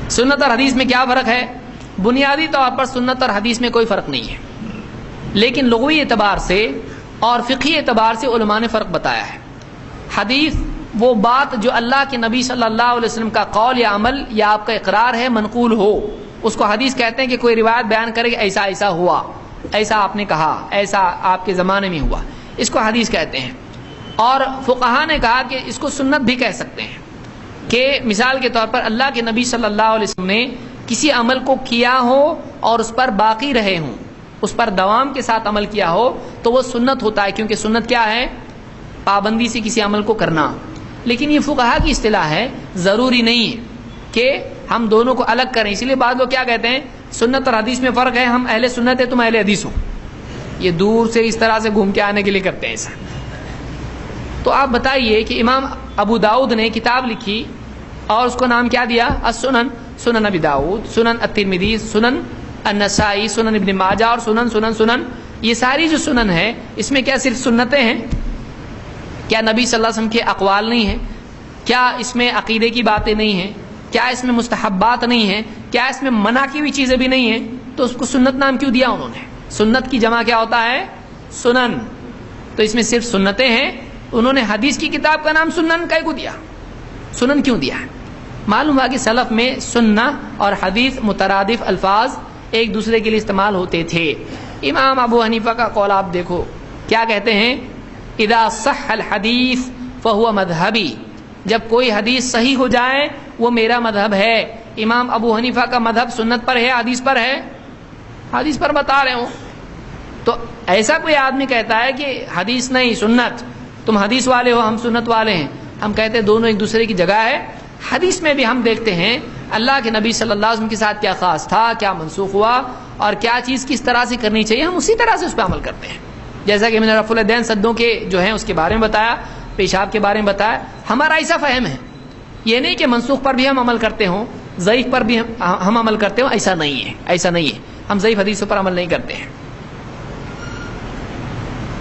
سنت اور حدیث میں کیا فرق ہے؟ بنیادی طور پر سنت اور حدیث میں کوئی فرق نہیں ہے، لیکن لغوی اعتبار سے اور فقہی اعتبار سے علماء نے فرق بتایا ہے۔ حدیث وہ بات جو اللہ کے نبی صلی اللہ علیہ وسلم کا قول یا عمل یا آپ کا اقرار ہے منقول ہو، اس کو حدیث کہتے ہیں کہ کوئی روایت بیان کرے کہ ایسا ایسا ہوا، ایسا آپ نے کہا، ایسا آپ کے زمانے میں ہوا، اس کو حدیث کہتے ہیں۔ اور فقہا نے کہا کہ اس کو سنت بھی کہہ سکتے ہیں، کہ مثال کے طور پر اللہ کے نبی صلی اللہ علیہ وسلم نے کسی عمل کو کیا ہو اور اس پر باقی رہے ہوں، اس پر دوام کے ساتھ عمل کیا ہو تو وہ سنت ہوتا ہے، کیونکہ سنت کیا ہے؟ پابندی سے کسی عمل کو کرنا۔ لیکن یہ فقہا کی اصطلاح ہے، ضروری نہیں ہے کہ ہم دونوں کو الگ کریں، اس لیے بعض لوگ کیا کہتے ہیں سنت اور حدیث میں فرق ہے، ہم اہل سنت ہیں تم اہل حدیث ہو، یہ دور سے اس طرح سے گھوم کے آنے کے لیے کرتے ہیں ایسا۔ تو آپ بتائیے کہ امام ابو داؤد نے کتاب لکھی اور اس کو نام کیا دیا؟ السنن، سنن ابی داؤد، سنن الترمذی، سنن النسائی، سنن ابن ماجہ اور سنن سنن سنن۔ یہ ساری جو سنن ہے اس میں کیا صرف سنتیں ہیں؟ کیا نبی صلی اللہ علیہ وسلم کے اقوال نہیں ہیں؟ کیا اس میں عقیدے کی باتیں نہیں ہیں؟ کیا اس میں مستحبات نہیں ہیں؟ کیا اس میں منع کی ہوئی چیزیں بھی نہیں ہیں؟ تو اس کو سنت نام کیوں دیا انہوں نے؟ سنت کی جمع کیا ہوتا ہے؟ سنن۔ تو اس میں صرف سنتیں ہیں، انہوں نے حدیث کی کتاب کا نام سنن کائے کو دیا؟ سنن کیوں دیا ہے؟ معلوم ہوا کہ سلف میں سنہ اور حدیث مترادف الفاظ ایک دوسرے کے لیے استعمال ہوتے تھے۔ امام ابو حنیفہ کا قول آپ دیکھو، کیا کہتے ہیں؟ اذا صح الحدیث فہو مذہبی، جب کوئی حدیث صحیح ہو جائے وہ میرا مذہب ہے۔ امام ابو حنیفہ کا مذہب سنت پر ہے حدیث پر ہے؟ حدیث پر بتا رہے ہوں۔ تو ایسا کوئی آدمی کہتا ہے کہ حدیث نہیں سنت، تم حدیث والے ہو ہم سنت والے ہیں، ہم کہتے ہیں دونوں ایک دوسرے کی جگہ ہے۔ حدیث میں بھی ہم دیکھتے ہیں اللہ کے نبی صلی اللہ علیہ وسلم کے ساتھ کیا خاص تھا، کیا منسوخ ہوا اور کیا چیز کس طرح سے کرنی چاہیے، ہم اسی طرح سے اس پہ عمل کرتے ہیں۔ جیسا کہ میں نے رفع الیدین سدوں کے جو ہیں اس کے بارے میں بتایا، پیشاب کے بارے میں بتایا، ہمارا ایسا فہم ہے، یہ نہیں کہ منسوخ پر بھی ہم عمل کرتے ہوں، ضعیف پر بھی ہم عمل کرتے ہوں، ایسا نہیں ہے، ایسا نہیں ہے، ہم ضعیف حدیثوں پر عمل نہیں کرتے ہیں۔